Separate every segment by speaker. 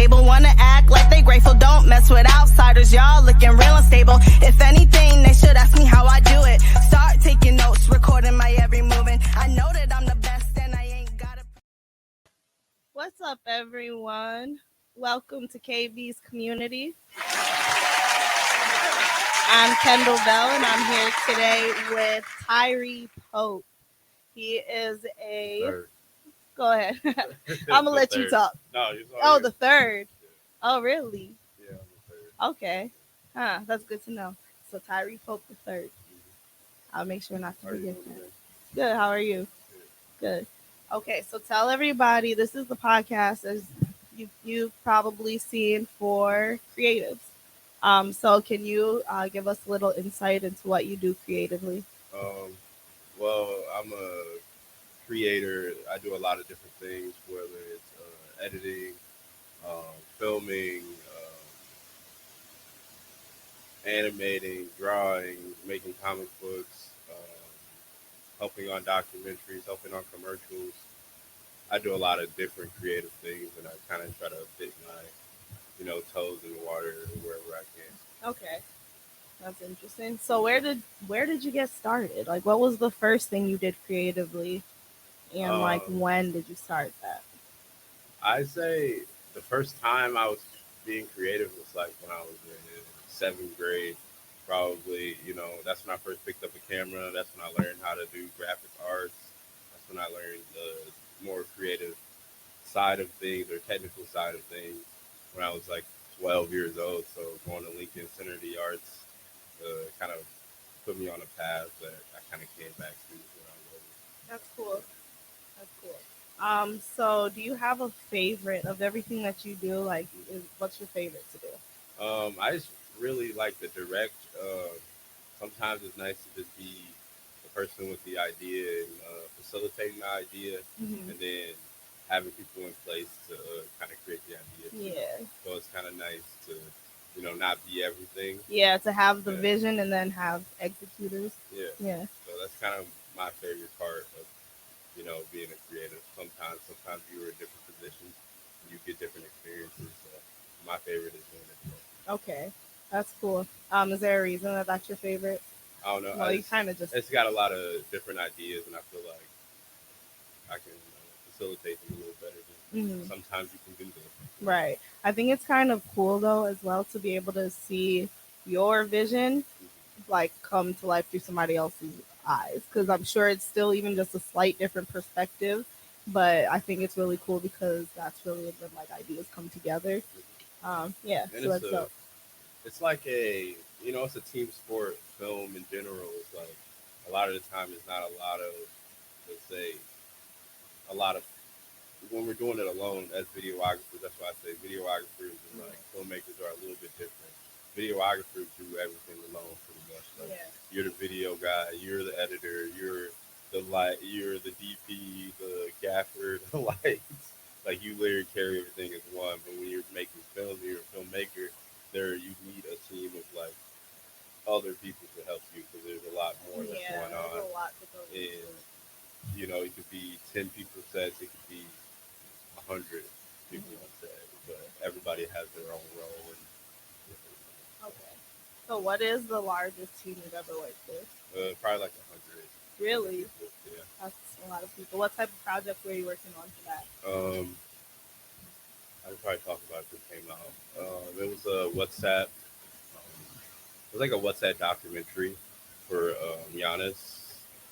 Speaker 1: table. Wanna act like they grateful, don't mess with outsiders. Y'all looking real unstable. If anything, they should ask me how I do it. Start taking notes, recording my every movement. I know that I'm the best and I ain't gotta. What's up, everyone? Welcome to KB's community. I'm Kendall Bell, and I'm here today with Tyree Pope. He is a...
Speaker 2: Third.
Speaker 1: Go ahead. I'm going to let
Speaker 2: third.
Speaker 1: you talk.
Speaker 2: No,
Speaker 1: oh, the third. Yeah. Oh, really?
Speaker 2: Yeah, I'm the third.
Speaker 1: Okay. That's good to know. So Tyree Pope the third. Mm-hmm. I'll make sure not to forget that. Good. How are you? Good. Okay, so tell everybody, this is the podcast as you've probably seen for creatives. So can you give us a little insight into what you do creatively?
Speaker 2: Well, I'm a creator. I do a lot of different things, whether it's editing, filming, animating, drawing, making comic books, helping on documentaries, helping on commercials. I do a lot of different creative things, and I kind of try to dip my toes in the water wherever I can.
Speaker 1: Okay, that's interesting. So where did you get started? Like, what was the first thing you did creatively, and when did you start that?
Speaker 2: I'd say the first time I was being creative was like when I was in 7th grade. Probably, that's when I first picked up a camera. That's when I learned how to do graphic arts. That's when I learned the more creative side of things or technical side of things. When I was like 12 years old, so going to Lincoln Center of the Arts kind of put me on a path that I kind of came back to when I was older.
Speaker 1: That's cool. That's cool. So do you have a favorite of everything that you do? Like, what's your favorite to do?
Speaker 2: I just really like to direct. Sometimes it's nice to just be the person with the idea and facilitating the idea, mm-hmm. and then having people in place to kind of create the idea.
Speaker 1: Yeah.
Speaker 2: So it's kind of nice to, not be everything.
Speaker 1: Yeah, to have the vision and then have executors.
Speaker 2: Yeah.
Speaker 1: Yeah.
Speaker 2: So that's kind of my favorite part of, being a creative. Sometimes you are in different positions, and you get different experiences. So my favorite is doing it.
Speaker 1: Okay, that's cool. Is there a reason that that's your favorite?
Speaker 2: I don't know.
Speaker 1: Well, you kind of just...
Speaker 2: It's got a lot of different ideas, and I feel like I can facilitate them a little better than sometimes you can do them.
Speaker 1: Right. I think it's kind of cool, though, as well, to be able to see your vision, like, come to life through somebody else's eyes. Because I'm sure it's still even just a slight different perspective, but I think it's really cool because that's really when, like, ideas come together. Yeah,
Speaker 2: and
Speaker 1: so that's dope.
Speaker 2: It's like it's a team sport. Film in general is like a lot of the time it's not a lot of, let's say, when we're doing it alone as videographers. That's why I say videographers and like filmmakers are a little bit different. Videographers do everything alone pretty much. Like, you're the video guy, you're the editor, you're the light, you're the DP, the gaffer, the lights. Like, you literally carry everything as one. But when you're making films, you're a filmmaker. You need a team of like other people to help you because there's a lot more that's going on.
Speaker 1: There's a lot to go into.
Speaker 2: And it could be 10 people sets, it could be 100 people on set, but everybody has their own role.
Speaker 1: Okay. So what is the largest team you've ever worked with?
Speaker 2: Probably like 100.
Speaker 1: Really?
Speaker 2: People, yeah.
Speaker 1: That's a lot of people. What type of project were you working on for that?
Speaker 2: I could probably talk about it if it came out. It was a WhatsApp. It was like a WhatsApp documentary for Giannis.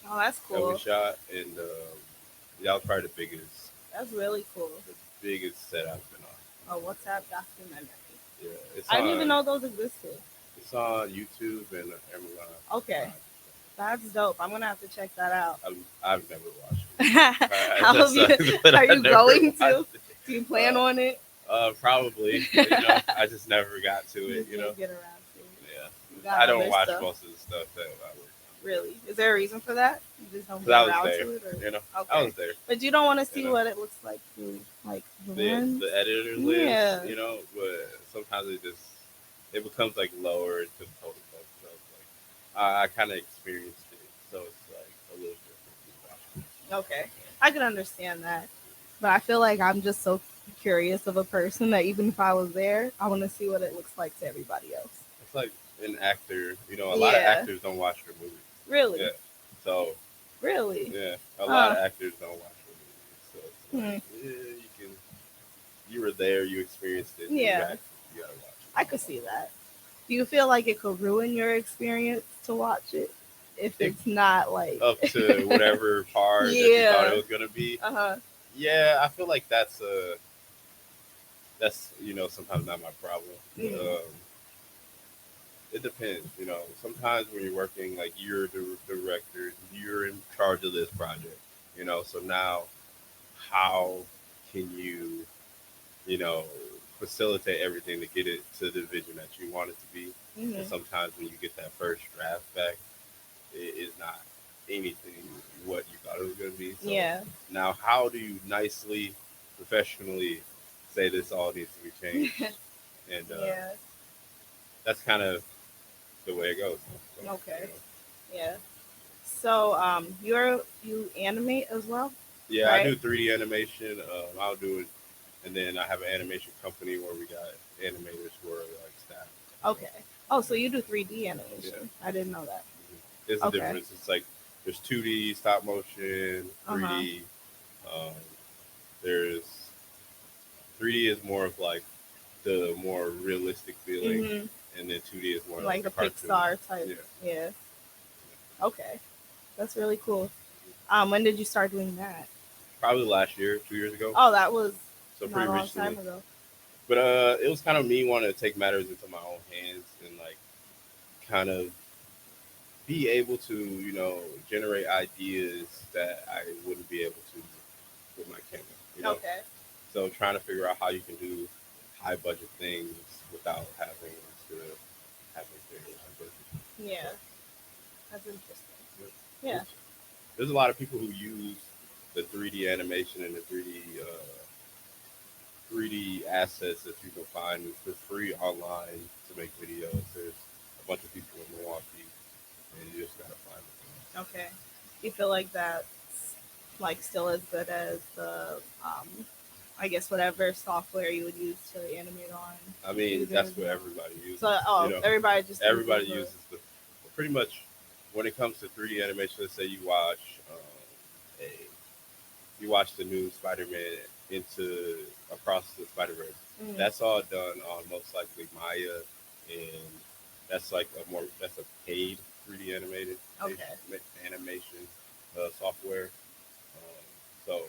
Speaker 1: Oh, that's cool.
Speaker 2: That we shot, and that was probably the biggest.
Speaker 1: That's really cool.
Speaker 2: The biggest set I've been on.
Speaker 1: A WhatsApp documentary.
Speaker 2: Yeah,
Speaker 1: I didn't even know those existed.
Speaker 2: It's on YouTube and Amazon.
Speaker 1: Okay. That's dope. I'm gonna have to check that out.
Speaker 2: I've never watched it.
Speaker 1: Are you going to? Do you plan on it?
Speaker 2: Probably. I just never got to it.
Speaker 1: Get around to it.
Speaker 2: Yeah. I don't watch most of the stuff that I work on.
Speaker 1: Really? Is there a reason for that? You just don't get around to it? Or?
Speaker 2: Okay. I was there.
Speaker 1: But you don't want to see what it looks like through, like, the
Speaker 2: editor list, but sometimes it becomes like lower to the total stuff. So it's like I kind of experienced it, so it's like a little different.
Speaker 1: Okay, I can understand that, but I feel like I'm just so curious of a person that even if I was there, I want to see what it looks like to everybody else.
Speaker 2: It's like an actor. A lot of
Speaker 1: Yeah,
Speaker 2: actors don't watch their movies.
Speaker 1: really,
Speaker 2: Yeah. So
Speaker 1: really.
Speaker 2: yeah, a lot
Speaker 1: Huh.
Speaker 2: of actors don't watch their movies. So it's like,
Speaker 1: Hmm.
Speaker 2: yeah, you can. You were there. You experienced it.
Speaker 1: Yeah,
Speaker 2: You gotta watch
Speaker 1: I could see that. Do you feel like it could ruin your experience to watch it if
Speaker 2: it.
Speaker 1: it's not like?
Speaker 2: Up to whatever part that you thought it
Speaker 1: Yeah.
Speaker 2: was gonna be.
Speaker 1: Uh huh.
Speaker 2: Yeah, I feel like that's sometimes not my problem.
Speaker 1: Mm.
Speaker 2: Um, it depends. Sometimes when you're working, like you're the director, you're in charge of this project. So now how can you know facilitate everything to get it to the vision that you want it to be? And
Speaker 1: Mhm.
Speaker 2: sometimes when you get that first draft back, it is not anything what you thought it was going to be. So
Speaker 1: Yeah.
Speaker 2: now, how do you nicely, professionally say this all needs to be changed? And
Speaker 1: Yeah.
Speaker 2: that's kind of the way it goes. So,
Speaker 1: Okay. Yeah. So you animate as well,
Speaker 2: yeah, I
Speaker 1: right?
Speaker 2: do 3D animation. I'll do it, and then I have an animation company where we got animators who are like staff.
Speaker 1: Okay. Oh, so you do 3D
Speaker 2: Yeah,
Speaker 1: animation? I didn't know that.
Speaker 2: there's a
Speaker 1: Okay.
Speaker 2: difference. It's like there's 2D stop motion,
Speaker 1: Uh huh.
Speaker 2: 3D. Um, there's 3D is more of like the more realistic feeling,
Speaker 1: Mhm.
Speaker 2: and then 2D is more like
Speaker 1: Like
Speaker 2: the
Speaker 1: the
Speaker 2: cartoon.
Speaker 1: Pixar type.
Speaker 2: Yeah.
Speaker 1: Yeah. Okay. That's really cool. When did you start doing that?
Speaker 2: Probably last year, 2 years ago,
Speaker 1: Oh, that was
Speaker 2: so
Speaker 1: not
Speaker 2: pretty
Speaker 1: a long
Speaker 2: recently.
Speaker 1: time ago.
Speaker 2: But it was kind of me wanting to take matters into my own hands and like kind of be able to generate ideas that I wouldn't be able to with my camera.
Speaker 1: Okay.
Speaker 2: So trying to figure out how you can do high budget things without having to having very high budget. So
Speaker 1: Yeah. That's interesting.
Speaker 2: yeah,
Speaker 1: Yeah.
Speaker 2: there's a lot of people who use the 3D animation and the 3D assets that you can find for free online to make videos. There's a bunch of people in Milwaukee, and you just gotta find them.
Speaker 1: Okay. Do you feel like that's like still as good as the I guess whatever software you would use to animate on
Speaker 2: I mean,
Speaker 1: computers?
Speaker 2: that's what everybody uses.
Speaker 1: So everybody just uses
Speaker 2: Everybody
Speaker 1: the
Speaker 2: uses pretty much when it comes to 3D animation. Let's say a you watch the new Spider-Man into Across the Spider-Verse.
Speaker 1: mhm.
Speaker 2: That's all done on most likely Maya, and that's a paid 3D
Speaker 1: Okay.
Speaker 2: animation software. So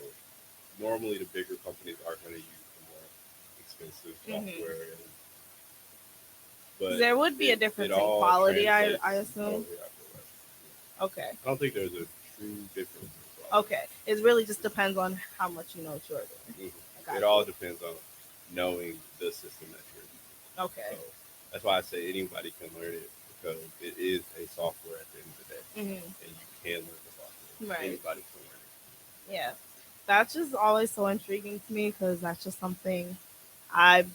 Speaker 2: normally the bigger companies are going to use the more expensive
Speaker 1: Mhm.
Speaker 2: software,
Speaker 1: Because
Speaker 2: but
Speaker 1: there would be a
Speaker 2: it
Speaker 1: difference in
Speaker 2: all
Speaker 1: quality,
Speaker 2: translates.
Speaker 1: I
Speaker 2: Oh
Speaker 1: assume.
Speaker 2: yeah, I feel like.
Speaker 1: Okay.
Speaker 2: I don't think there's a true difference in quality.
Speaker 1: Okay. It really just depends on how much you know what you're doing. I
Speaker 2: It
Speaker 1: got
Speaker 2: all
Speaker 1: you.
Speaker 2: depends on knowing the system that you're using. So
Speaker 1: Okay.
Speaker 2: that's why I say anybody can learn it because it is a software at the end of the day,
Speaker 1: Hmm.
Speaker 2: and you can learn the software.
Speaker 1: Right.
Speaker 2: Anybody can learn
Speaker 1: Yeah. That's just always so intriguing to me because that's just something I've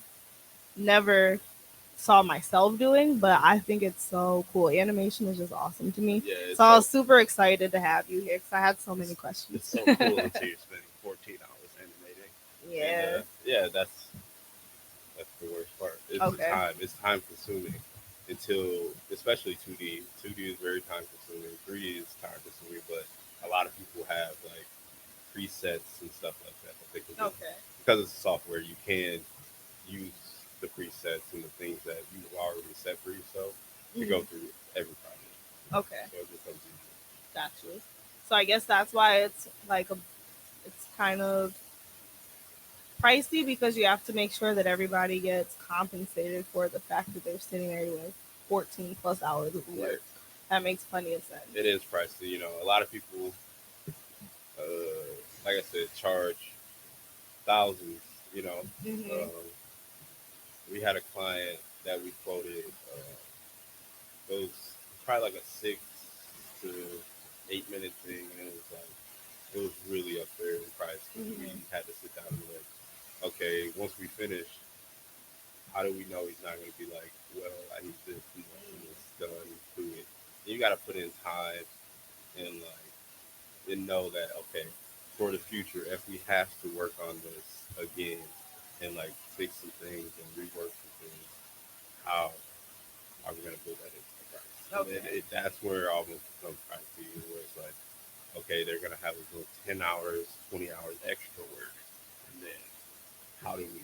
Speaker 1: never saw myself doing, but I think it's so cool. Animation is just awesome to me.
Speaker 2: it. Yeah,
Speaker 1: So I was super excited to have you here because I had so many
Speaker 2: it's
Speaker 1: questions.
Speaker 2: so cool until you're spending 14 hours animating, and
Speaker 1: Yeah.
Speaker 2: yeah, that's the worst part. It's the
Speaker 1: Okay.
Speaker 2: time. It's time consuming until, especially 2D. 2D is very time consuming. 3D is time consuming, but a lot of people have like presets and stuff like that that they can do.
Speaker 1: Okay.
Speaker 2: Because it's software, you can use the presets and the things that you've already set for yourself to go
Speaker 1: Hmm.
Speaker 2: through every project.
Speaker 1: Okay.
Speaker 2: So it becomes easier.
Speaker 1: Got you. So I guess that's why it's like it's kind of pricey because you have to make sure that everybody gets compensated for the fact that they're sitting there doing 14 plus hours of
Speaker 2: Yeah,
Speaker 1: work. That makes plenty of sense.
Speaker 2: it is pricey. A lot of people, like I said, charge thousands. You know,
Speaker 1: Hmm.
Speaker 2: um, we had a client that we quoted. It was probably like a 6 to 8 minute thing, and it was really up there in price because we
Speaker 1: Hmm.
Speaker 2: had to sit down and be like, okay, once we finish, how do we know he's not going to be like, well, I need this and this done to it. And you got to put in time and know that okay, for the future, if we have to work on this again, and like fix some things and rework some things. How are we gonna build that into the price? And then
Speaker 1: Okay.
Speaker 2: that's where it almost becomes pricey, where it's like, okay, they're gonna have us doing 10 hours, 20 hours extra work, and then how do we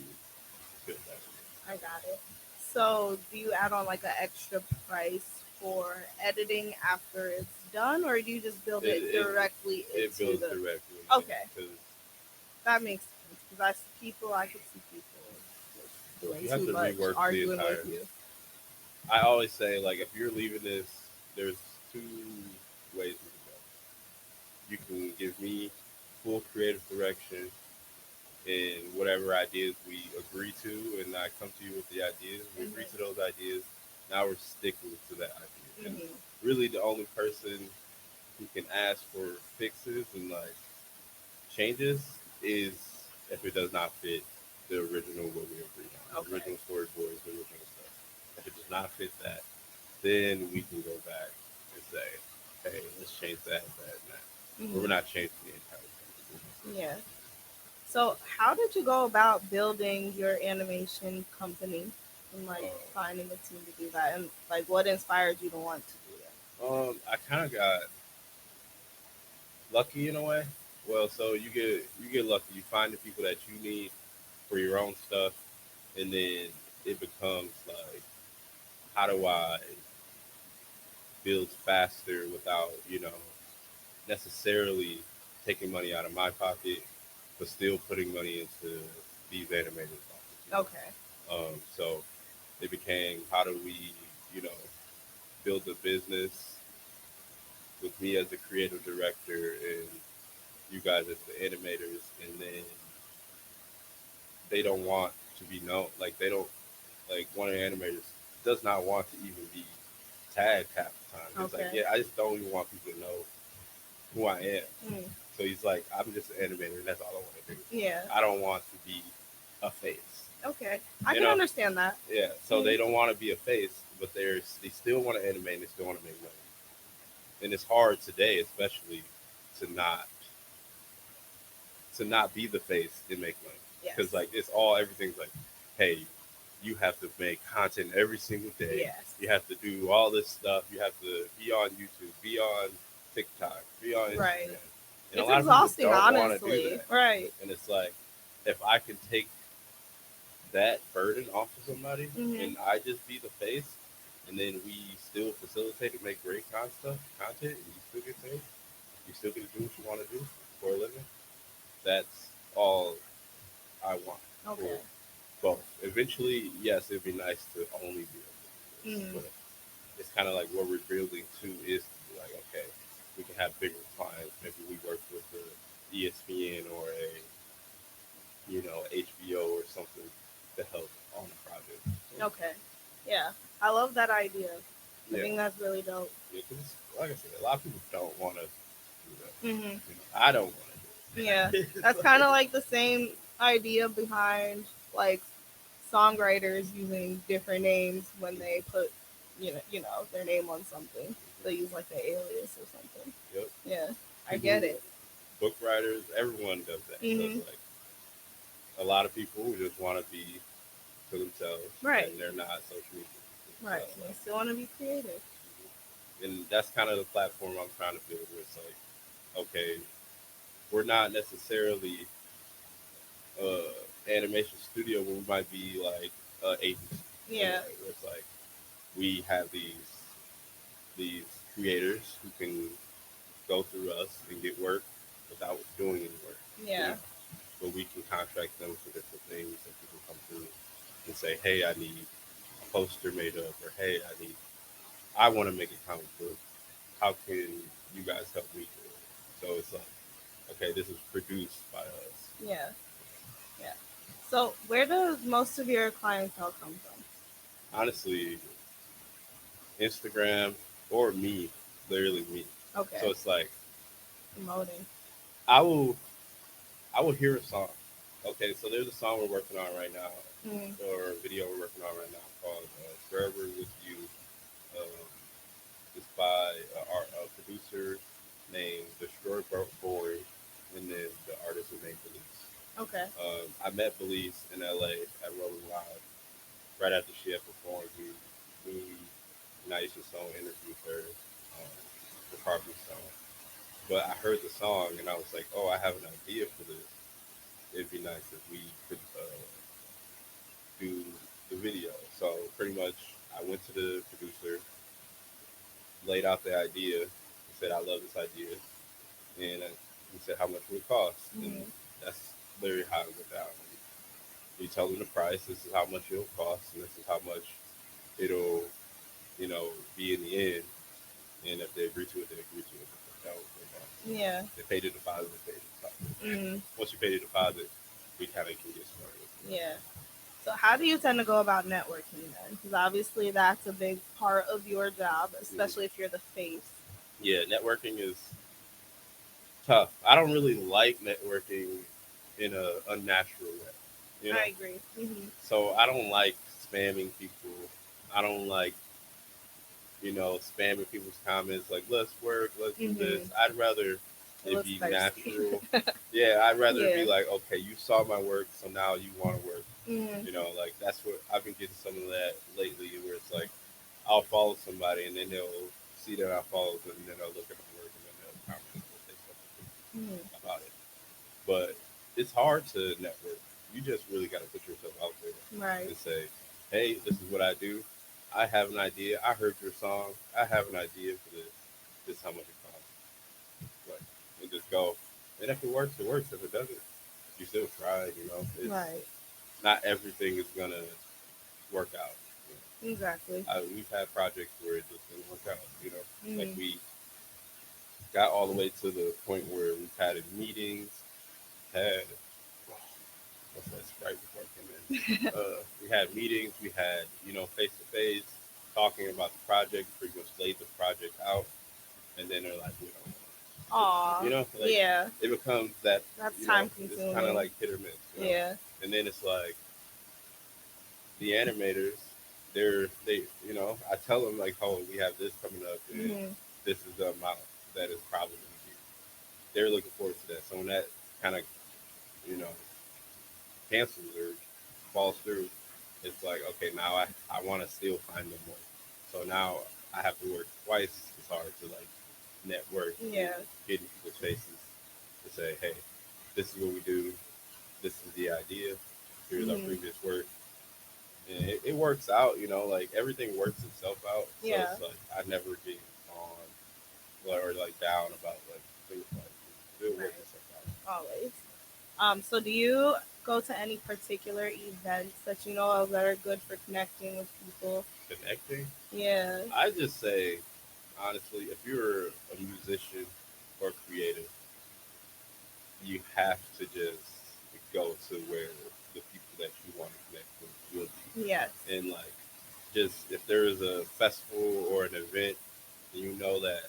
Speaker 2: build that in?
Speaker 1: I got it. So, do you add on like an extra price for editing after it's done, or do you just build it
Speaker 2: It
Speaker 1: directly
Speaker 2: it
Speaker 1: into
Speaker 2: builds
Speaker 1: the?
Speaker 2: directly
Speaker 1: Okay,
Speaker 2: because
Speaker 1: that makes sense because I see people. I could see people just doing
Speaker 2: you have
Speaker 1: too
Speaker 2: to
Speaker 1: much,
Speaker 2: rework the
Speaker 1: arguing with
Speaker 2: entire.
Speaker 1: you.
Speaker 2: I always say like if you're leaving this, there's two ways we can go. You can give me full creative direction in whatever ideas we agree to, and I come to you with the ideas. We agree to
Speaker 1: Hmm.
Speaker 2: those ideas. Now we're sticking to that idea, and
Speaker 1: Hmm.
Speaker 2: really the only person who can ask for fixes and like changes is if it does not fit the original what we agreed on, the
Speaker 1: Okay.
Speaker 2: original storyboards, the original stuff. If it does not fit that, then we can go back and say, hey, let's change that, and that. But we're
Speaker 1: Hmm.
Speaker 2: not changing the entire thing.
Speaker 1: Yeah. So, how did you go about building your animation company and like finding a team to do that? And like, what inspired you to want to do
Speaker 2: I kind of got lucky in a way. Well, so you get lucky. You find the people that you need for your own stuff, and then it becomes like, how do I build faster without necessarily taking money out of my pocket, but still putting money into these animators' pockets.
Speaker 1: that? Okay.
Speaker 2: So it became, how do we, you know, build a business with me as the creative director and you guys as the animators, and then they don't want to be known. Like they don't like one of the animators does not want to even be tagged half the time. It's like,
Speaker 1: Okay.
Speaker 2: yeah, I just don't even want people to know who I am.
Speaker 1: Mm.
Speaker 2: So he's like, I'm just an animator, and that's all I want to do.
Speaker 1: Yeah.
Speaker 2: I don't want to be a face.
Speaker 1: Okay. I
Speaker 2: You
Speaker 1: can
Speaker 2: know?
Speaker 1: understand that.
Speaker 2: Yeah. So
Speaker 1: Yeah.
Speaker 2: they don't want to be a face, but they still want to animate and they still want to make money. And it's hard today, especially to not be the face and make money, because
Speaker 1: Yes.
Speaker 2: like everything's like, hey, you have to make content every single day.
Speaker 1: Yes.
Speaker 2: You have to do all this stuff. You have to be on YouTube, be on TikTok, be on
Speaker 1: Right.
Speaker 2: Instagram, and a
Speaker 1: It's
Speaker 2: lot of people
Speaker 1: exhausting,
Speaker 2: don't want to do
Speaker 1: honestly.
Speaker 2: that.
Speaker 1: Right.
Speaker 2: And it's like, if I can take that burden off of somebody
Speaker 1: Hmm.
Speaker 2: and I just be the face, and then we still facilitate and make great content, and you still get paid, you still get to do what you want to do for a living. That's all I want for
Speaker 1: Okay.
Speaker 2: both. Eventually, yes, it'd be nice to only be able to do this,
Speaker 1: Hmm.
Speaker 2: but it's kind of like what we're building to is to be like, okay, we can have bigger clients. Maybe we work with the ESPN or a HBO or something to help on the project. So,
Speaker 1: Okay. Yeah. I love that idea. I
Speaker 2: yeah,
Speaker 1: think that's really dope.
Speaker 2: yeah, because like I said, a lot of people don't want to do that.
Speaker 1: Hmm.
Speaker 2: I don't want
Speaker 1: Yeah.
Speaker 2: to do it.
Speaker 1: That's kind of like the same idea behind like songwriters using different names when they put, their name on something. They use like the alias or something.
Speaker 2: Yep.
Speaker 1: Yeah, I
Speaker 2: People,
Speaker 1: get it.
Speaker 2: book writers, everyone does that. So
Speaker 1: Hmm.
Speaker 2: it's like a lot of people who just want to be to themselves,
Speaker 1: Right,
Speaker 2: and they're not social media. So
Speaker 1: right.
Speaker 2: it's
Speaker 1: They
Speaker 2: like,
Speaker 1: still want to be creative.
Speaker 2: and that's kind of the platform I'm trying to build. Where it's like, okay, we're not necessarily uh, animation studio, where we might be like agency in a
Speaker 1: Yeah.
Speaker 2: way, where it's like we have these creators who can go through us and get work without doing any work. You
Speaker 1: Yeah.
Speaker 2: know, but we can contract them for different things, and people come through and say, "Hey, I need a poster made up," or "Hey, I want to make a comic book. How can you guys help me do it?" So it's like, okay, this is produced by us.
Speaker 1: Yeah. Yeah. So, where does most of your clientele come from?
Speaker 2: Honestly, Instagram or me, literally me. So
Speaker 1: Okay.
Speaker 2: it's like
Speaker 1: Promoting.
Speaker 2: I will I will hear a song. Okay, so there's a song we're working on right now,
Speaker 1: Mm.
Speaker 2: or a video we're working on right now called "Forever with You." Um, it's by a producer named Destroy Boring, and then the artist is named Elise.
Speaker 1: Okay.
Speaker 2: I met Belize in LA at Rolling Loud right after she had performed. Me and Aisha Stone interviewed her for Carpet Stone. But I heard the song and I was like, oh, I have an idea for this. It'd be nice if we could do the video. So pretty much, I went to the producer, laid out the idea, and said, I love this idea. And he said, how much would it cost? And
Speaker 1: Mm-hmm.
Speaker 2: that's literally how it went down. You tell them the price, this is how much it'll cost, and this is how much it'll, be in the end. And if they agree to it, they agree to it. If they don't, they don't.
Speaker 1: Yeah.
Speaker 2: They pay the deposit, they pay the deposit.
Speaker 1: Mm-hmm.
Speaker 2: Once you pay the deposit, we kind of can get started.
Speaker 1: Yeah. So how do you tend to go about networking then? Because obviously that's a big part of your job, especially if you're the face.
Speaker 2: Yeah, networking is tough. I don't really like networking in a unnatural way. You know,
Speaker 1: I agree. Mm-hmm.
Speaker 2: so I don't like spamming people. I don't like spamming people's comments like let's work, let's do this.
Speaker 1: Mm-hmm.
Speaker 2: I'd rather
Speaker 1: It
Speaker 2: it
Speaker 1: looks
Speaker 2: be
Speaker 1: thirsty.
Speaker 2: natural. Yeah, I'd rather it
Speaker 1: Yeah.
Speaker 2: be like, okay, you saw my work, so now you want to work.
Speaker 1: Mm-hmm.
Speaker 2: Like that's what I've been getting some of that lately, where it's like I'll follow somebody and then they'll see that I followed them, and then they'll look at my work and then they'll comment and say
Speaker 1: Mm-hmm.
Speaker 2: something about it. But it's hard to network. You just really got to put yourself out there
Speaker 1: Right.
Speaker 2: and say, hey, this is what I do. I have an idea. I heard your song. I have an idea for this. This is how much it costs. Like, and just go. And if it works, it works. If it doesn't, you still try. It's
Speaker 1: Right.
Speaker 2: not everything is gonna work out.
Speaker 1: Exactly.
Speaker 2: We've had projects where it just didn't work out. Like
Speaker 1: Mm-hmm.
Speaker 2: we got all the way to the point where we've had meetings, had what's that Sprite before I came in. We had meetings, we had face to face talking about the project, pretty much laid the project out, and then they're like, we don't know.
Speaker 1: Aw.
Speaker 2: Like
Speaker 1: Yeah.
Speaker 2: it becomes that
Speaker 1: That's time
Speaker 2: it's kind of
Speaker 1: consuming.
Speaker 2: like hit or miss.
Speaker 1: Yeah.
Speaker 2: And then it's like the animators, I tell them like, oh, we have this coming up, and
Speaker 1: Mm-hmm.
Speaker 2: this is the amount that is probably going to be. They're looking forward to that. So when that kind of you know cancels or falls through, it's like, okay, now I want to still find them more. So now I have to work twice as hard to like network and
Speaker 1: Yeah.
Speaker 2: get in people's faces to say, hey, this is what we do. This is the idea. Here's our
Speaker 1: Mm-hmm.
Speaker 2: previous work. And it works out, like everything works itself out. So
Speaker 1: Yeah.
Speaker 2: it's like I never get on or like down about like things like it
Speaker 1: Right.
Speaker 2: works itself out.
Speaker 1: Always. So do you go to any particular events that you know of that are good for connecting with people?
Speaker 2: Connecting.
Speaker 1: Yeah.
Speaker 2: I just say honestly, if you're a musician or creative, you have to just go to where the people that you want to connect with will
Speaker 1: Yes.
Speaker 2: be. And like just if there is a festival or an event and you know that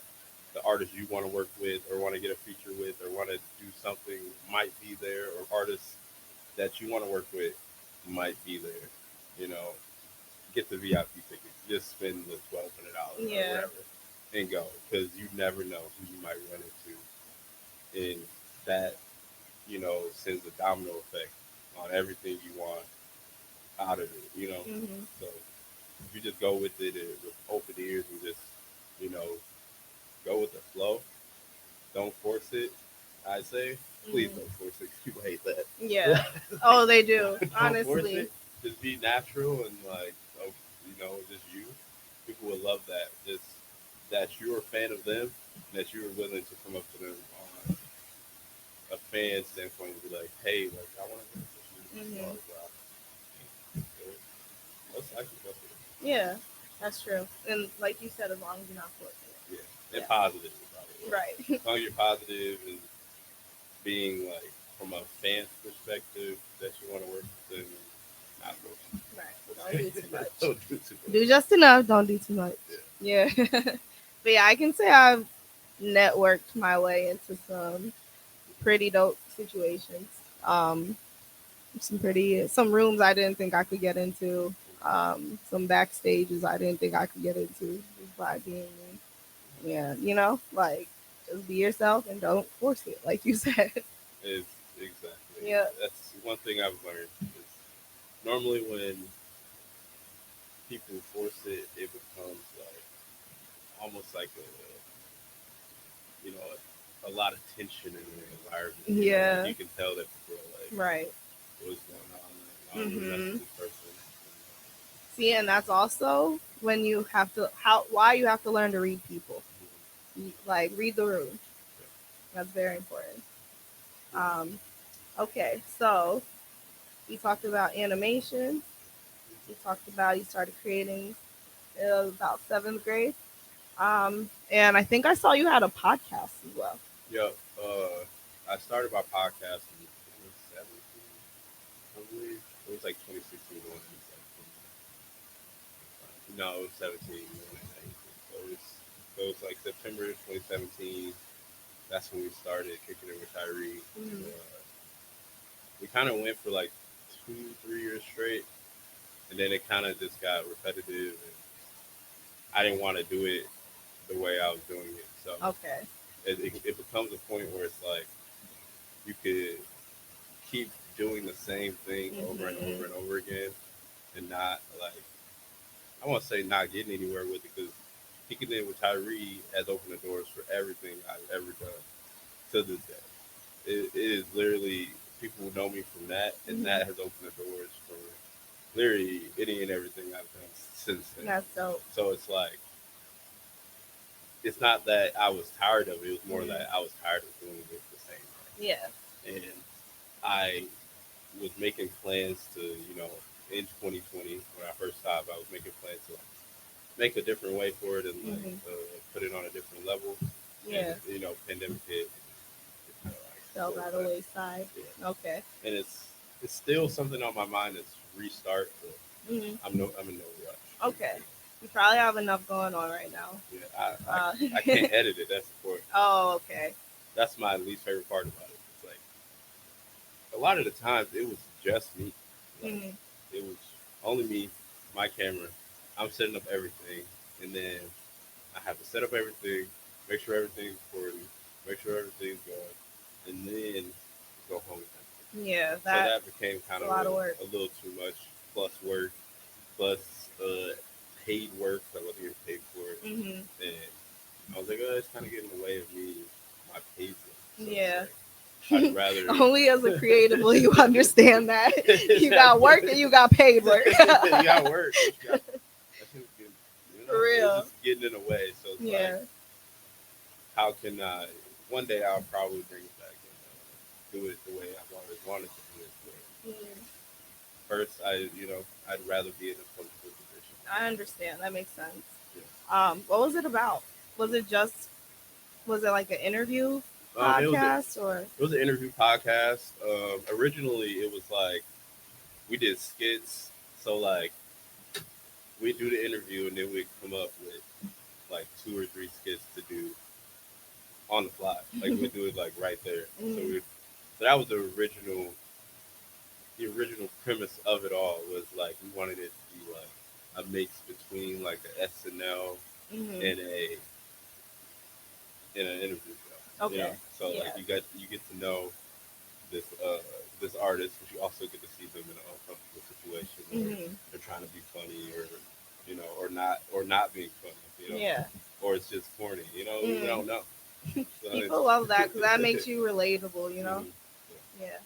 Speaker 2: the artist you want to work with or want to get a feature with or want to do something might be there, or artists that you want to work with might be there, you know, get the VIP tickets. Just spend the $1,200 or
Speaker 1: Yeah.
Speaker 2: whatever and go, because you never know who you might run into, and that sends a domino effect on everything you want out of it.
Speaker 1: Mm-hmm.
Speaker 2: So if you just go with it with open ears and just you know go with the flow, don't force it. I say, please
Speaker 1: Mm-hmm.
Speaker 2: don't force it. 'Cause people hate that.
Speaker 1: Yeah. Oh, they do.
Speaker 2: Don't force
Speaker 1: Honestly.
Speaker 2: it. Just be natural and like, just you. People would love that. Just that you're a fan of them, and that you're willing to come up to them on a fan standpoint and be like, hey, like I want to do this
Speaker 1: Mm-hmm.
Speaker 2: song, bro. Most likely go for it.
Speaker 1: Yeah. That's true. And like you said, as long as you're not forcing it.
Speaker 2: Yeah, and
Speaker 1: Yeah.
Speaker 2: positive about it.
Speaker 1: Right.
Speaker 2: As long as you're positive and being like from a fan's perspective that you want to work with them, and not force
Speaker 1: Right. Don't do too much.
Speaker 2: Don't do too much.
Speaker 1: Do just enough. Don't do too much.
Speaker 2: Yeah.
Speaker 1: Yeah. But yeah, I can say I've networked my way into some pretty dope situations. Some rooms I didn't think I could get into. Some backstages I didn't think I could get into just by being me. Yeah, like just be yourself and don't force it, like you said.
Speaker 2: It's exactly.
Speaker 1: Yeah.
Speaker 2: That's one thing I've learned. Is normally when people force it, it becomes like almost like a lot of tension in the environment. Like
Speaker 1: Yeah.
Speaker 2: you can tell that people are like,
Speaker 1: Right.
Speaker 2: what's going on? Like, I don't want to mess
Speaker 1: Mhm.
Speaker 2: with this person.
Speaker 1: See, and that's also when you have to how why you have to learn to read people. Like read the room. That's very important. Um, okay, so we talked about animation. We talked about you started creating about seventh grade. And I think I saw you had a podcast as well.
Speaker 2: Yeah, I started my podcast in 2017, I believe. It was like 2016 going into 17. No, it was 17 going into 18. So it was like September 2017. That's when we started kicking it with Tyree. And,
Speaker 1: Mm.
Speaker 2: we kind of went for like 2, 3 years straight, and then it kind of just got repetitive, and I didn't want to do it the way I was doing it. So
Speaker 1: Okay.
Speaker 2: it becomes a point where it's like you could keep doing the same thing over and
Speaker 1: Hmm.
Speaker 2: over and over again, and not like I want to say not getting anywhere with it because kicking it with Tyree has opened the doors for everything I've ever done to this day. It is literally people who know me from that, and
Speaker 1: Hmm.
Speaker 2: that has opened the doors for literally any and everything I've done since then.
Speaker 1: That's dope.
Speaker 2: So it's like it's not that I was tired of it; it was more
Speaker 1: Hmm.
Speaker 2: that I was tired of doing it the same
Speaker 1: Yeah.
Speaker 2: way. And I was making plans to, in 2020 when I first stopped, I was making plans to like, make a different way for it and like
Speaker 1: Hmm.
Speaker 2: put it on a different level. And
Speaker 1: Yeah.
Speaker 2: pandemic hit, it kind of like
Speaker 1: Fell
Speaker 2: slowed
Speaker 1: by the
Speaker 2: that.
Speaker 1: wayside.
Speaker 2: Yeah.
Speaker 1: Okay.
Speaker 2: And it's still something on my mind that's restart, but
Speaker 1: Hmm.
Speaker 2: I'm in no rush.
Speaker 1: Okay. You probably have enough going on right now.
Speaker 2: Yeah,
Speaker 1: Uh,
Speaker 2: I can't edit it. That's important.
Speaker 1: oh, okay.
Speaker 2: That's my least favorite part about it. It's like a lot of the times it was just me. Like
Speaker 1: Hmm.
Speaker 2: it was only me, my camera. I'm setting up everything, and then I have to set up everything, make sure everything's recording, make sure everything's going, and then go home.
Speaker 1: Yeah,
Speaker 2: So
Speaker 1: that's
Speaker 2: that became kind
Speaker 1: a
Speaker 2: of
Speaker 1: lot of work.
Speaker 2: a little too much. Plus work, plus paid work. So I wasn't getting paid for it,
Speaker 1: Hmm.
Speaker 2: and I was like, it's kind of getting in the way of me, my paid work. So it's
Speaker 1: Yeah.
Speaker 2: like I'd rather.
Speaker 1: Only as a creative will you understand that. You got work
Speaker 2: Exactly.
Speaker 1: and you got paid work.
Speaker 2: You got work. That shit was getting,
Speaker 1: For
Speaker 2: it was
Speaker 1: real.
Speaker 2: just getting in the way. So it's like,
Speaker 1: Yeah.
Speaker 2: how can I? One day I'll probably bring it back and do it the way I've always wanted to do it. But
Speaker 1: Mm,
Speaker 2: first, I'd rather be in a comfortable position.
Speaker 1: I understand. That makes sense.
Speaker 2: Yeah.
Speaker 1: What was it about? Was it just was it like an interview
Speaker 2: It was
Speaker 1: podcast or?
Speaker 2: an interview podcast. Originally, it was like we did skits. So like we do the interview and then we come up with like 2 or 3 skits to do on the fly. Like we do it like right there.
Speaker 1: Mm,
Speaker 2: So that was the original premise of it all was like we wanted it to be like a mix between like a SNL
Speaker 1: mm-hmm.
Speaker 2: and an interview show.
Speaker 1: Okay.
Speaker 2: So like
Speaker 1: Yeah.
Speaker 2: you get to know this this artist, but you also get to see them in an uncomfortable situation where
Speaker 1: Hmm.
Speaker 2: they're trying to be funny or or not being funny,
Speaker 1: Yeah.
Speaker 2: or it's just corny, we
Speaker 1: Mm.
Speaker 2: don't know. So
Speaker 1: People love that because that makes
Speaker 2: it's
Speaker 1: you relatable. You know.
Speaker 2: Mhm.
Speaker 1: Yeah.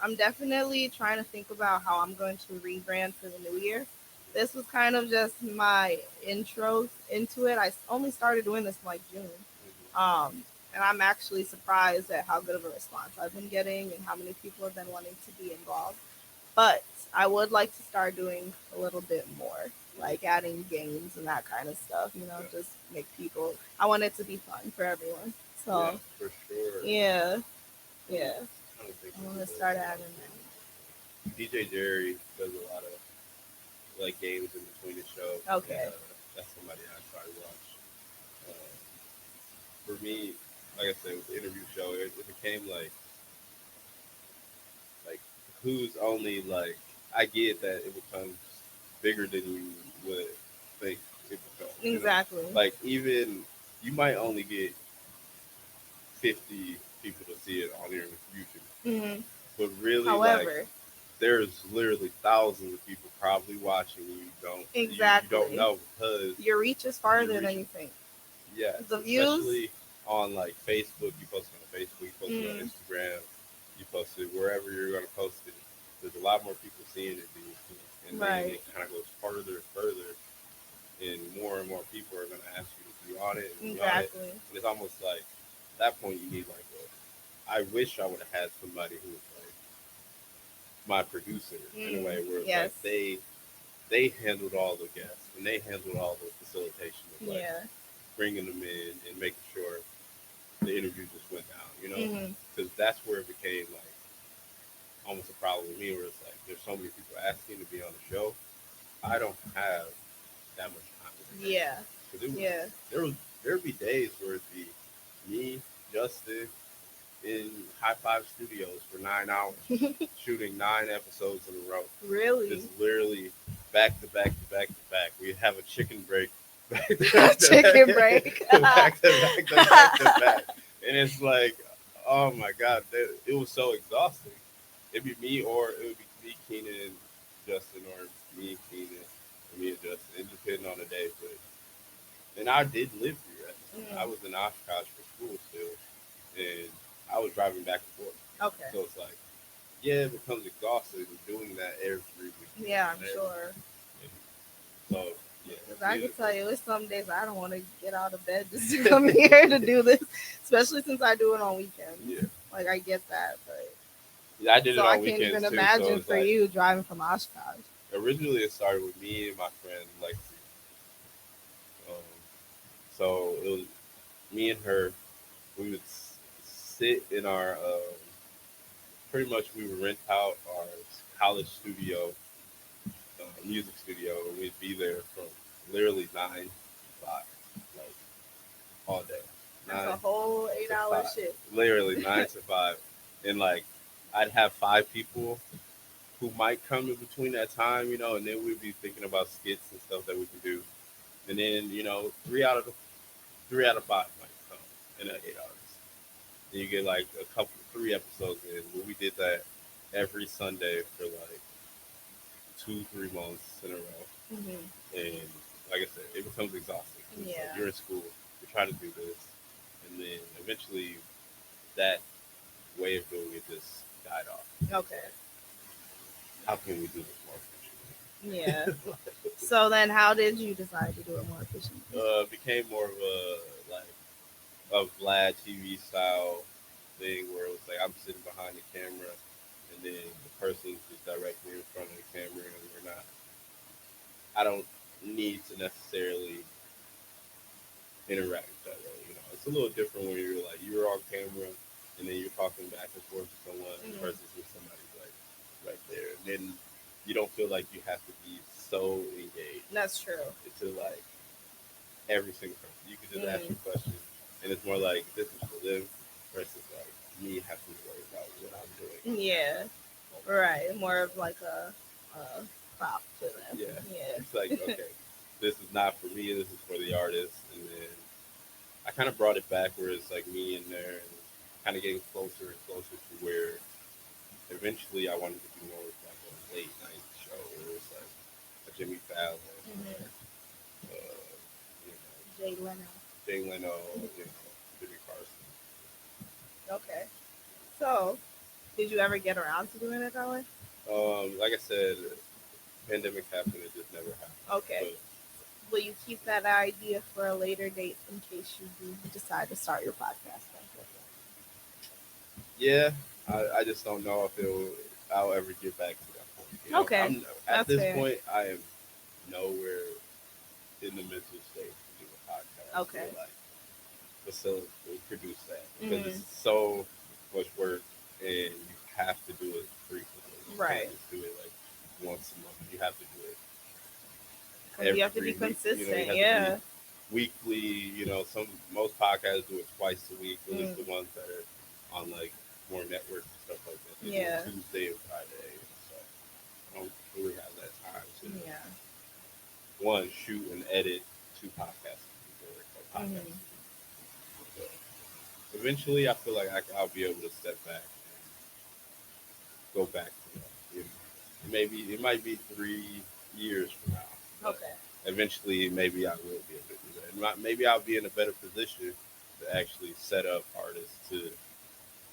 Speaker 1: I'm definitely trying to think about how I'm going to rebrand for the new year. This was kind of just my intro into it. I only started doing this in like June. And I'm actually surprised at how good of a response I've been getting and how many people have been wanting to be involved. But I would like to start doing a little bit more, like adding games and that kind of stuff,
Speaker 2: Yeah,
Speaker 1: just make people, I want it to be fun for everyone.
Speaker 2: yeah,
Speaker 1: So,
Speaker 2: for sure.
Speaker 1: yeah,
Speaker 2: I'm
Speaker 1: yeah,
Speaker 2: trying to think
Speaker 1: I
Speaker 2: of
Speaker 1: want
Speaker 2: who
Speaker 1: to
Speaker 2: does
Speaker 1: start
Speaker 2: a lot
Speaker 1: adding
Speaker 2: of
Speaker 1: that.
Speaker 2: games. DJ Jerry does a lot of like games in between the show, and
Speaker 1: Okay.
Speaker 2: that's somebody I try to watch. Uh, for me, like I said, with the interview show, it became like who's only like I get that it becomes bigger than you would think it becomes.
Speaker 1: Exactly.
Speaker 2: Like even you might only get 50 people to see it on your YouTube,
Speaker 1: Hmm.
Speaker 2: But really, like,
Speaker 1: However,
Speaker 2: there's literally thousands of people probably watching you. You don't
Speaker 1: exactly,
Speaker 2: know because
Speaker 1: your reach is
Speaker 2: you're
Speaker 1: farther than
Speaker 2: reaching.
Speaker 1: you think.
Speaker 2: Yes,
Speaker 1: The views,
Speaker 2: especially on like Facebook. You post it on Facebook. You post it on
Speaker 1: mm,
Speaker 2: Instagram. You post it wherever you're going to post it. There's a lot more people seeing it than you think, and then
Speaker 1: right,
Speaker 2: it kind of goes further and further, and more people are going to ask you to be on it and be on it.
Speaker 1: exactly.
Speaker 2: And it's almost like at that point you need like I wish I would have had somebody who was like my producer in a way where it's like
Speaker 1: Yes,
Speaker 2: they handled all the guests and they handled all the facilitation of like
Speaker 1: yeah,
Speaker 2: bringing them in and making sure the interview just went down, you know,
Speaker 1: hmm,
Speaker 2: because that's where it became like almost a problem with me, where it's like there's so many people asking to be on the show. I don't have that much time in the day
Speaker 1: yeah,
Speaker 2: because it was
Speaker 1: yeah.
Speaker 2: there'd be days where it'd be me, Justin, in High Five Studios for 9 hours, shooting 9 episodes in a row.
Speaker 1: Really,
Speaker 2: Just literally back to back to back to back. We have a chicken break, back to back to
Speaker 1: chicken break.
Speaker 2: back, back to back to back to back, and it's like, oh my god, it was so exhausting. It'd be me, or it would be me, Keenan, and Justin, or me and Keenan, or me and Justin. It depended on the day, but and I did live here at the time. I
Speaker 1: Mm,
Speaker 2: was in Oshkosh for school still, and I was driving back and forth.
Speaker 1: okay,
Speaker 2: So it's like, yeah, it becomes exhausting doing that every week.
Speaker 1: yeah, I'm
Speaker 2: And
Speaker 1: sure.
Speaker 2: and so yeah,
Speaker 1: Because I
Speaker 2: yeah,
Speaker 1: can tell you, it's some days I don't want to get out of bed just to come here to do this, especially since I do it on weekends.
Speaker 2: yeah.
Speaker 1: Like I get that, but
Speaker 2: Yeah, I did it
Speaker 1: so I
Speaker 2: on
Speaker 1: can't
Speaker 2: weekends
Speaker 1: even
Speaker 2: too. So
Speaker 1: imagine
Speaker 2: it's
Speaker 1: for
Speaker 2: like
Speaker 1: you driving from Oshkosh.
Speaker 2: originally it started with me and my friend Lexi. Um, so it was me and her. We would sit in our pretty much we would rent out our college studio, music studio, and we'd be there from literally 9 to 5, like all day,
Speaker 1: That's a
Speaker 2: nine
Speaker 1: whole eight
Speaker 2: to
Speaker 1: hour
Speaker 2: five,
Speaker 1: shift.
Speaker 2: literally 9 to 5, and like I'd have 5 people who might come in between that time, you know, and then we'd be thinking about skits and stuff that we can do, and then you know 3 out of 5 might come in that 8 hours, and you get like a couple 3 episodes in. Where we did that every Sunday for like 2 3 months in a row,
Speaker 1: Hmm.
Speaker 2: and like I said, it becomes exhausting. It's like
Speaker 1: Yeah.
Speaker 2: you're in school, you're trying to do this, and then eventually that way of doing it just died off. It's
Speaker 1: Okay.
Speaker 2: like, how can we do this more
Speaker 1: Yeah.
Speaker 2: efficiently?
Speaker 1: So then, how did you decide to do it more efficiently?
Speaker 2: Became more of a like a Vlad TV style thing where it was like I'm sitting behind the camera, and then the person's just directly in front of the camera, and we're not. I don't need to necessarily interact that way. You know, it's a little different when you're on camera, and then you're talking back and forth to someone
Speaker 1: Hmm.
Speaker 2: versus when somebody's like right there, and then you don't feel like you have to be so engaged
Speaker 1: That's true.
Speaker 2: into like every single person. You can just ask
Speaker 1: Mm.
Speaker 2: your question, and it's more like this is for them versus like me having to worry about what I'm doing.
Speaker 1: Yeah. Right. More of like a prop to them.
Speaker 2: Yeah, it's like
Speaker 1: Yeah.
Speaker 2: okay, this is not for me. This is for the artist, and then I kind of brought it back where it's like me in there and kind of getting closer and closer to where eventually I wanted to be more like a late night show where it's like a Jimmy Fallon or
Speaker 1: Hmm.
Speaker 2: you know
Speaker 1: Jay Leno.
Speaker 2: Jay Leno, you know Jimmy Carson.
Speaker 1: Okay. So, did you ever get around to doing it that way?
Speaker 2: Like I said, pandemic happened. It just never happened.
Speaker 1: Okay.
Speaker 2: But
Speaker 1: Will you keep that idea for a later date in case you do decide to start your podcast?
Speaker 2: yeah, I just don't know if I'll ever get back to that point. You know,
Speaker 1: Okay.
Speaker 2: I'm at
Speaker 1: That's
Speaker 2: this
Speaker 1: fair.
Speaker 2: point. I am nowhere in the mental state to do a podcast
Speaker 1: Okay.
Speaker 2: or like facilitate produce that because
Speaker 1: Hmm.
Speaker 2: it's so much work and you have to do it frequently. You
Speaker 1: Right.
Speaker 2: can't just do it like once a month. You have to do it
Speaker 1: Because you have to be
Speaker 2: every week. You know, you
Speaker 1: consistent.
Speaker 2: have to be
Speaker 1: Yeah.
Speaker 2: weekly. You know, most podcasts do it twice a week. At least
Speaker 1: Mm.
Speaker 2: the ones that are on like more networks and stuff like that. They do it
Speaker 1: Yeah.
Speaker 2: Tuesday and Friday. So I don't really have that time to
Speaker 1: Yeah.
Speaker 2: one shoot and edit 2 podcasts or podcasts.
Speaker 1: Hmm.
Speaker 2: So eventually, I feel like I'll be able to step back go back to that. You know, maybe it might be 3 years from now. But
Speaker 1: Okay.
Speaker 2: eventually, maybe I will be able to do that. And maybe I'll be in a better position to actually set up artists to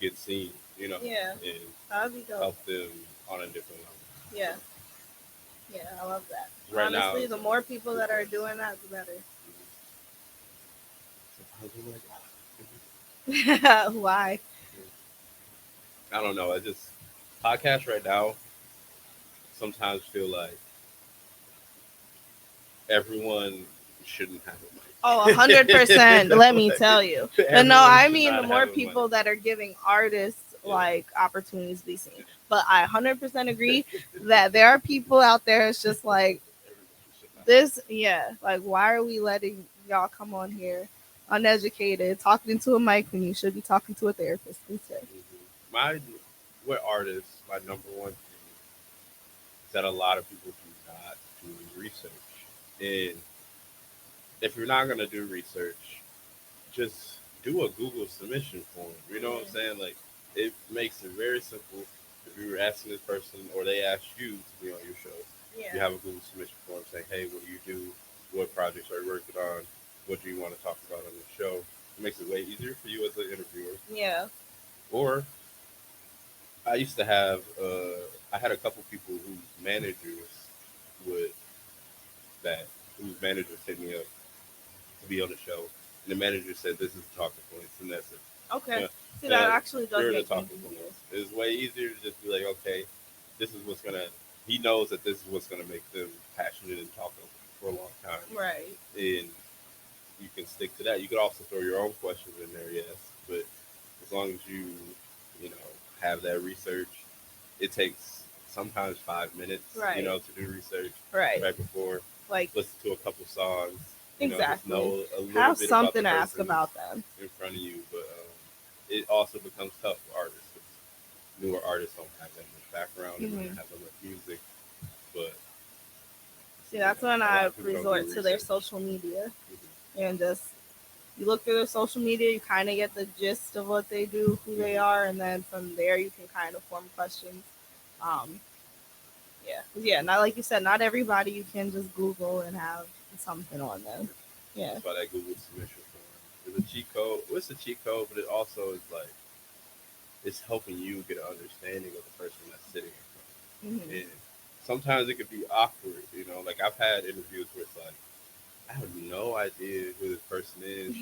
Speaker 2: get seen, you know,
Speaker 1: Yeah.
Speaker 2: and
Speaker 1: That'd be dope.
Speaker 2: help them on a different level.
Speaker 1: Yeah. Yeah, I love that.
Speaker 2: So right now,
Speaker 1: Honestly, the more people that are doing that, the better.
Speaker 2: sometimes I'm like,
Speaker 1: Why?
Speaker 2: I don't know. I just podcasts right now sometimes feel like everyone shouldn't have a
Speaker 1: Oh,
Speaker 2: mic.
Speaker 1: 100%. Let me
Speaker 2: Like,
Speaker 1: tell you. But no,
Speaker 2: everyone
Speaker 1: I
Speaker 2: should
Speaker 1: mean the
Speaker 2: not have
Speaker 1: more
Speaker 2: a mic.
Speaker 1: people that are giving artists
Speaker 2: Yeah.
Speaker 1: like opportunities to be seen. But I 100% agree that there are people out there. It's just like
Speaker 2: Everyone should not have
Speaker 1: this. Yeah, like why are we letting y'all come on here uneducated, talking into a mic when you should be talking to a therapist instead?
Speaker 2: My with artists, my number one thing is that a lot of people do not do research. And if you're not gonna do research, just do a Google submission form. You know what I'm saying? Like it makes it very simple. If you were asking this person or they asked you to be on your show, you have a Google submission form saying, "Hey, what do you do? What projects are you working on? What do you want to talk about on the show?" It makes it way easier for you as an interviewer.
Speaker 1: Yeah.
Speaker 2: Or I used to have, I had a couple people would that whose managers hit me up to be on the show, and the manager said, "This is the talking points," and that's it.
Speaker 1: Okay.
Speaker 2: Yeah,
Speaker 1: See, that
Speaker 2: uh,
Speaker 1: actually does
Speaker 2: here are the
Speaker 1: make things
Speaker 2: talking
Speaker 1: easier.
Speaker 2: points. It's way easier to just be like, okay, this is what's gonna. He knows that this is what's gonna make them passionate and talking for a long time,
Speaker 1: Right.
Speaker 2: and you can stick to that. You could also throw your own questions in there, yes, but as long as you know, have that research, it takes sometimes 5 minutes,
Speaker 1: Right.
Speaker 2: to do research
Speaker 1: Right.
Speaker 2: right before,
Speaker 1: Like
Speaker 2: listen to a couple songs, just
Speaker 1: exactly.
Speaker 2: know a little
Speaker 1: Have
Speaker 2: bit about the
Speaker 1: something to ask
Speaker 2: person
Speaker 1: about them.
Speaker 2: in front of you. But it also becomes tough for artists. 'Cause newer artists don't have that much background, they don't
Speaker 1: Hmm.
Speaker 2: have that much music, but
Speaker 1: See, that's when
Speaker 2: a lot
Speaker 1: I
Speaker 2: of people don't do
Speaker 1: resort to their
Speaker 2: research.
Speaker 1: social media
Speaker 2: Mhm.
Speaker 1: and just you look through their social media, you kind of get the gist of what they do, who they
Speaker 2: Mhm.
Speaker 1: are, and then from there you can kind of form questions. Um, yeah, not like you said, not everybody you can just Google and have something on them. Yeah.
Speaker 2: That's why that Google submission form is a cheat code. Well, it's a cheat code, but it also is like it's helping you get an understanding of the person that's sitting in front of
Speaker 1: Hmm.
Speaker 2: you. And sometimes it could be awkward, like I've had interviews where it's like, I have no idea who this person is.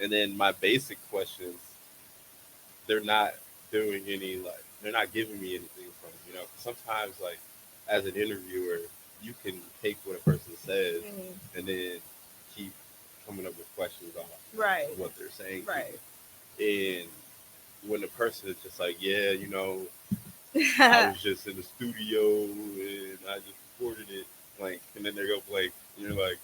Speaker 2: And then my basic questions, they're not doing any, like, they're not giving me anything from. Sometimes, like, as an interviewer, you can take what a person says
Speaker 1: Hmm.
Speaker 2: and then keep coming up with questions on
Speaker 1: Right.
Speaker 2: what they're saying to
Speaker 1: Right.
Speaker 2: you. And when the person is just like, yeah, I
Speaker 1: Yes,
Speaker 2: was just in the studio and I just recorded it, blank, and then they go blank. And you're like,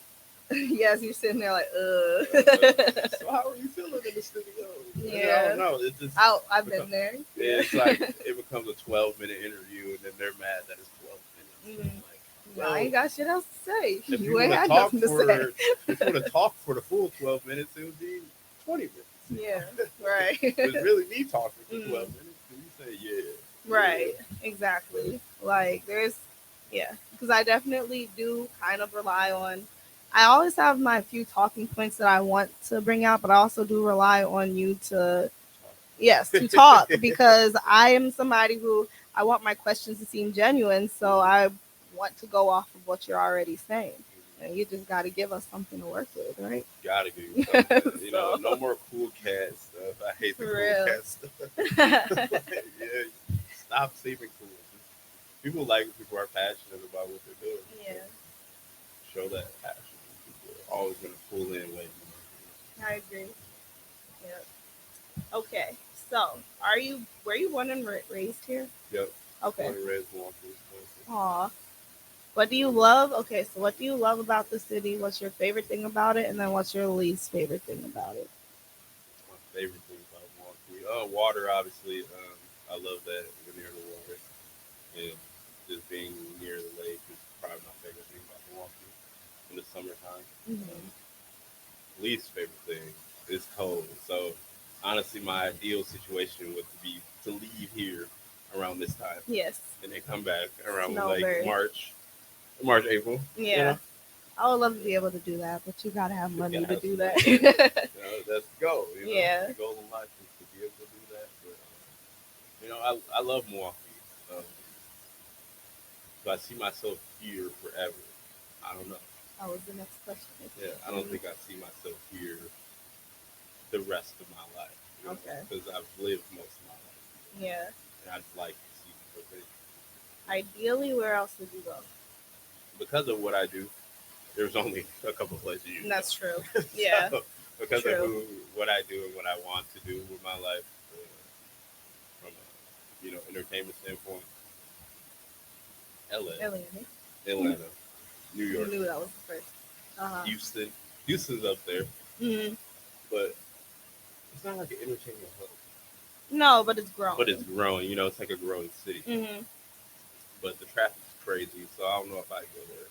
Speaker 1: you're sitting there like,
Speaker 2: so how are you feeling in the studio? I
Speaker 1: Yeah.
Speaker 2: don't know. It just
Speaker 1: I've
Speaker 2: becomes,
Speaker 1: been there. Yeah.
Speaker 2: it's like it becomes a 12-minute interview, and then they're mad that it's 12 minutes.
Speaker 1: Mhm.
Speaker 2: I'm like,
Speaker 1: No, I
Speaker 2: well,
Speaker 1: ain't got shit else to say.
Speaker 2: if you
Speaker 1: You
Speaker 2: want
Speaker 1: ain't
Speaker 2: to
Speaker 1: had
Speaker 2: talk
Speaker 1: nothing to say.
Speaker 2: for if you want to talk for the full 12 minutes, it would be 20 minutes.
Speaker 1: Yeah, right.
Speaker 2: It's really me talking for
Speaker 1: Mm.
Speaker 2: 12 minutes. And you say, yeah,
Speaker 1: Right, exactly. Like there's, yeah, because I definitely do kind of rely on. I always have my few talking points that I want to bring out, but I also do rely on you to, yes, to talk because I am somebody who I want my questions to seem genuine, so I want to go off of what you're already saying, and you just got to give us something to work with, right?
Speaker 2: gotta give you something. No
Speaker 1: So
Speaker 2: more cool cat stuff. I hate the
Speaker 1: for
Speaker 2: cool
Speaker 1: real.
Speaker 2: cat stuff. Yeah, stop seeming cool. People like when people are passionate about what they're doing.
Speaker 1: Yeah,
Speaker 2: Show that passion. People are always gonna pull in way
Speaker 1: I agree. Yeah. Okay, so are you were you born and raised here?
Speaker 2: more. Yep.
Speaker 1: Okay.
Speaker 2: Born and raised in Milwaukee, Wisconsin.
Speaker 1: Aw. What do you love? Okay, so what do you love about the city? What's your favorite thing about it? And then what's your least favorite thing about it?
Speaker 2: My favorite thing about Milwaukee. Water, obviously. I love that we're near the water, and just being near the lake is probably my favorite thing about Milwaukee in the summertime.
Speaker 1: Mm-hmm.
Speaker 2: Um, Least favorite thing is cold. So honestly, my ideal situation would be to leave here around this time,
Speaker 1: Yes.
Speaker 2: and they come back around like
Speaker 1: Snowbird.
Speaker 2: March, April.
Speaker 1: Yeah. I would love to be able to do that, but you gotta have money to do that.
Speaker 2: That's the goal.
Speaker 1: Yeah.
Speaker 2: The goal in life is to be able to do that. But I love Milwaukee. Um, do I see myself here forever? I don't know.
Speaker 1: That was the next question.
Speaker 2: Yeah, I don't think I see myself here the rest of my life.
Speaker 1: Okay.
Speaker 2: Because I've lived most of my life.
Speaker 1: Yeah.
Speaker 2: And I'd like to see more things.
Speaker 1: Ideally, where else would you go?
Speaker 2: Because of what I do, there's only a couple places you can
Speaker 1: That's
Speaker 2: go.
Speaker 1: true. Yeah.
Speaker 2: Because
Speaker 1: True.
Speaker 2: of what I do and what I want to do with my life, from a entertainment standpoint, LA, Atlanta, New
Speaker 1: You
Speaker 2: York,
Speaker 1: knew that was the first.
Speaker 2: Houston. Houston's up there,
Speaker 1: Mm-hmm.
Speaker 2: but it's not like an entertainment hub.
Speaker 1: No, but it's growing.
Speaker 2: But it's growing. It's like a growing city.
Speaker 1: Mm-hmm.
Speaker 2: But the traffic's crazy, so I don't know if I go there.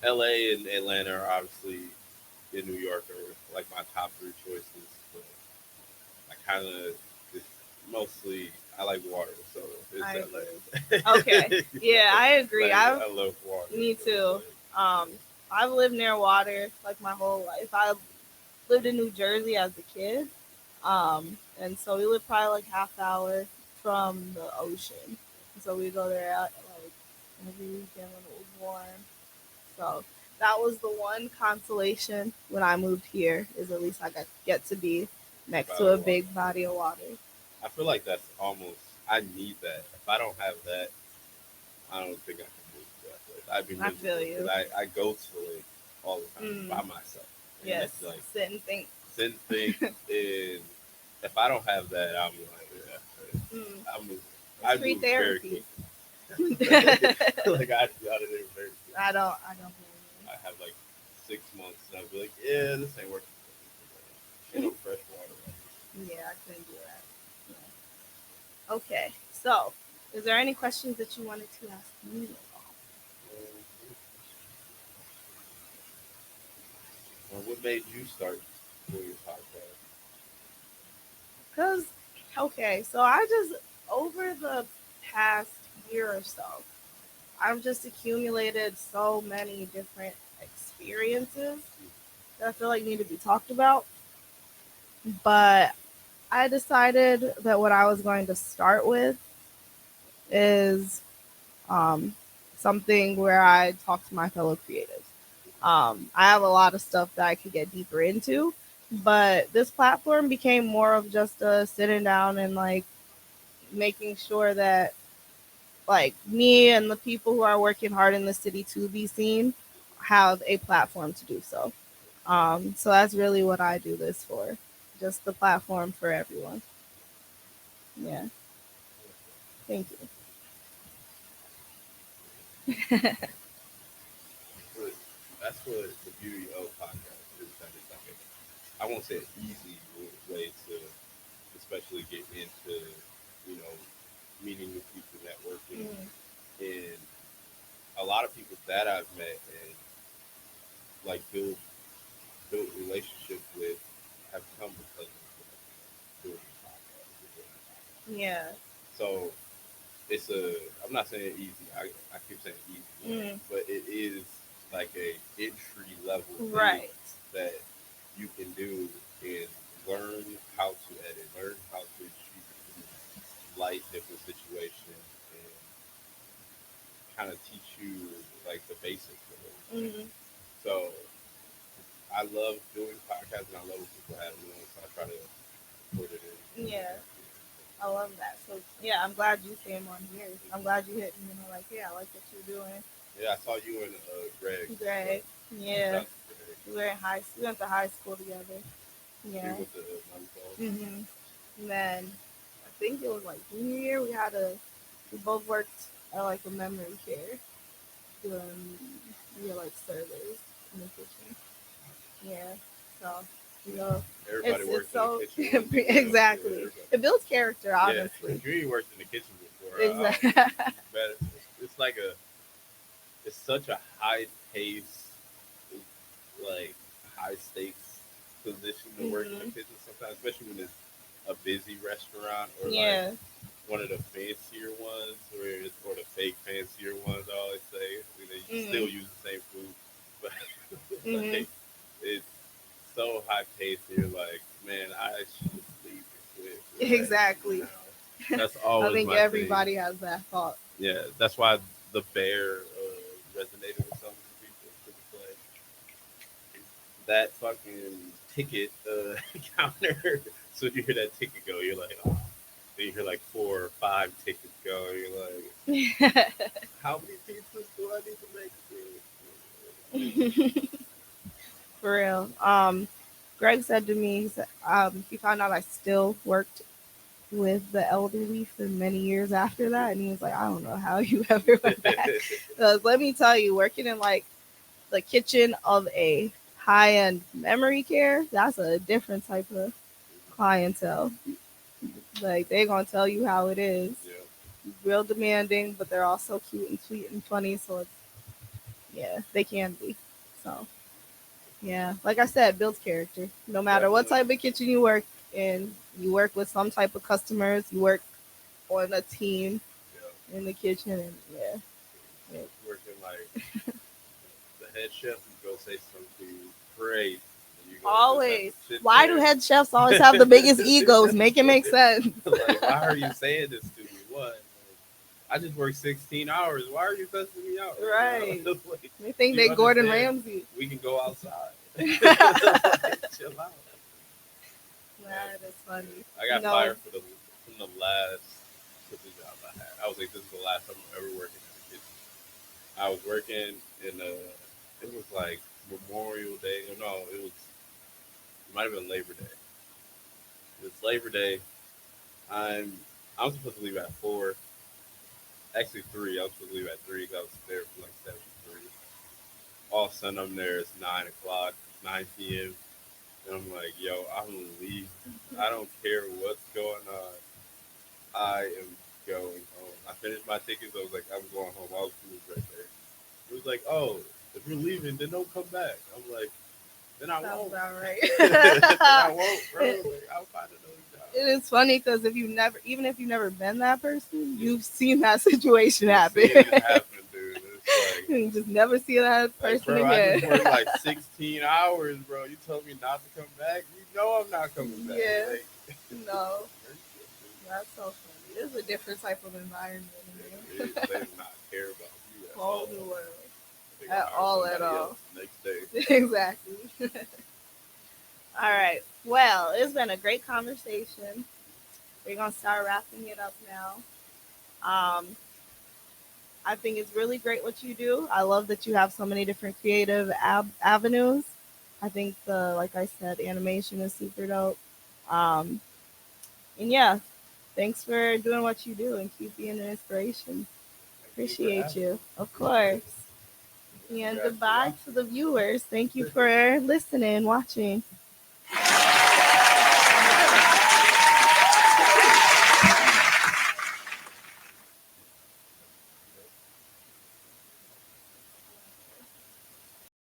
Speaker 2: LA and Atlanta are obviously in New York are like my top three choices. But I kind of it's mostly I like water, so it's
Speaker 1: I
Speaker 2: LA.
Speaker 1: Okay. Yeah, I agree.
Speaker 2: I love water.
Speaker 1: Me
Speaker 2: so
Speaker 1: too. I've lived near water like my whole life. I lived in New Jersey as a kid. And so we lived probably like half hour from the ocean. So we go there like every weekend when it was warm. So that was the one consolation when I moved here is at least I get to be next to a big body of water.
Speaker 2: I feel like that's almost I need that. If I don't have that, I don't think I can move to that place. I'd be miserable.
Speaker 1: I feel you.
Speaker 2: I go to the lake all the time by myself. And
Speaker 1: Yes.
Speaker 2: it's like
Speaker 1: Sit and think.
Speaker 2: Sit and think. And if I don't have that, I'm like, yeah, I
Speaker 1: free
Speaker 2: move
Speaker 1: therapy.
Speaker 2: very quickly. Like I'd be out of there very quickly.
Speaker 1: I don't.
Speaker 2: I have like 6 months, and I'd be like, yeah, this ain't working. Fresh water.
Speaker 1: Yeah, I couldn't do that. Yeah. Okay, so is there any questions that you wanted to ask me?
Speaker 2: What made you start doing your podcast?
Speaker 1: Because, okay, so I just, over the past year or so, I've just accumulated so many different experiences that I feel like need to be talked about. But I decided that what I was going to start with is something where I talk to my fellow creatives. I have a lot of stuff that I could get deeper into, but this platform became more of just a sitting down and like making sure that like me and the people who are working hard in the city to be seen have a platform to do so. So that's really what I do this for, just the platform for everyone. Yeah. Thank you.
Speaker 2: But that's what the beauty of podcast is. That it's like I won't say an easy way to, especially get into, meeting new people, networking, and a lot of people that I've met and like built relationships with have come because of doing podcasts.
Speaker 1: Yeah.
Speaker 2: So I'm not saying easy. I keep saying easy, but it is like a entry level thing that you can do and learn how to edit, learn how to shoot light different situations, and kind of teach you like the basics of it. So I love doing podcasts and I love when people have me on, so I try to put it in.
Speaker 1: Yeah. I love that. So yeah, I'm glad you came on here. I'm glad you hit me and were like, yeah, I like what you're doing.
Speaker 2: Yeah, I saw you and Greg.
Speaker 1: Greg. Yeah. We went to high school together. Yeah. And then I think it was like junior year. We both worked at like a memory care doing like servers in the kitchen. Yeah. So
Speaker 2: everybody works
Speaker 1: so,
Speaker 2: in the kitchen.
Speaker 1: Exactly. It builds character, honestly.
Speaker 2: Yeah, you worked in the kitchen before.
Speaker 1: Exactly.
Speaker 2: But it's like it's such a high pace, like high stakes position to work in the kitchen sometimes, especially when it's a busy restaurant or like one of the fancier ones, or the fake fancier ones. I always say, you know, you still
Speaker 1: Mm.
Speaker 2: use the same food, but
Speaker 1: Hmm.
Speaker 2: like it's so high paced. You're like, man, I should just leave this right
Speaker 1: Exactly.
Speaker 2: now. That's
Speaker 1: I
Speaker 2: always
Speaker 1: think
Speaker 2: my thing.
Speaker 1: everybody has that thought.
Speaker 2: Yeah, that's why the bear resonated with so many people. 'Cause it's like that fucking ticket counter. So when you hear that ticket go, you're like, oh. Then you hear like 4 or 5 tickets go. And you're like, how many pizzas do I need to make?
Speaker 1: For real. Greg said to me, he found out I still worked with the elderly for many years after that, and he was like, I don't know how you ever went back. Because let me tell you, working in like the kitchen of a high end memory care, that's a different type of clientele. Like they're gonna tell you how it is.
Speaker 2: Yeah,
Speaker 1: Real demanding, but they're also cute and sweet and funny. So it's, yeah, they can be. So yeah, like I said, builds character. No matter what
Speaker 2: definitely.
Speaker 1: type of kitchen you work in, you work with some type of customers. You work on a team
Speaker 2: Yeah,
Speaker 1: in the kitchen, and yeah, it,
Speaker 2: working like the head chef, you go say something great, and you go just have
Speaker 1: always.
Speaker 2: to sit
Speaker 1: Why do
Speaker 2: there.
Speaker 1: head chefs always have the biggest egos? Make it make sense.
Speaker 2: Like, why are you saying this to me? What? Like, I just worked 16 hours. Why are you cussing me out right
Speaker 1: Right.
Speaker 2: now? Like,
Speaker 1: They think
Speaker 2: do
Speaker 1: they
Speaker 2: you
Speaker 1: Gordon
Speaker 2: understand?
Speaker 1: Ramsay.
Speaker 2: We can go outside.
Speaker 1: That
Speaker 2: Like, chill out. But,
Speaker 1: is funny.
Speaker 2: I
Speaker 1: You
Speaker 2: got
Speaker 1: know,
Speaker 2: fired from the last cooking job I had. I was like, this is the last time I'm ever working in the kitchen. I was working in a. It was like Memorial Day. No, it might have been Labor Day. It's Labor Day. I'm I'm supposed to leave at 4. Actually 3. I was supposed to leave at 3 because I was there from like 7 to 3. All of a sudden I'm there. It's 9 o'clock, 9 p.m. And I'm like, yo, I'm leaving. I don't care what's going on. I am going home. I finished my tickets. I was like, I'm going home. All the food was right there. It was like, oh, if you're leaving, then don't come back. I'm like, then I
Speaker 1: sounds
Speaker 2: won't.
Speaker 1: about right.
Speaker 2: Then I won't, bro. Like, I'll find another job.
Speaker 1: It is funny because if you never, even if you've never been that person, you've seen that situation
Speaker 2: Just
Speaker 1: happen.
Speaker 2: seeing it happen, dude. It's
Speaker 1: You just never see that
Speaker 2: like,
Speaker 1: person
Speaker 2: bro, I
Speaker 1: again.
Speaker 2: just worked like 16 hours, bro. You told me not to come back. You know I'm not coming back.
Speaker 1: Yeah,
Speaker 2: Like,
Speaker 1: no, that's so funny. It's a different type of environment.
Speaker 2: they do not care about you at
Speaker 1: Whole
Speaker 2: all.
Speaker 1: new world.
Speaker 2: They gonna
Speaker 1: At
Speaker 2: hire
Speaker 1: all, at
Speaker 2: somebody else
Speaker 1: all.
Speaker 2: the next day.
Speaker 1: Exactly. All right. Well, it's been a great conversation. We're gonna start wrapping it up now. Um, I think it's really great what you do. I love that you have so many different creative avenues. I think like I said, animation is super dope. Um, and yeah, thanks for doing what you do and keep being an inspiration.
Speaker 2: Thank you for
Speaker 1: Appreciate
Speaker 2: having me.
Speaker 1: you, of
Speaker 2: Appreciate
Speaker 1: course.
Speaker 2: it. Thank you
Speaker 1: And
Speaker 2: guys for
Speaker 1: goodbye to
Speaker 2: watching.
Speaker 1: the viewers. Thank you for listening, watching.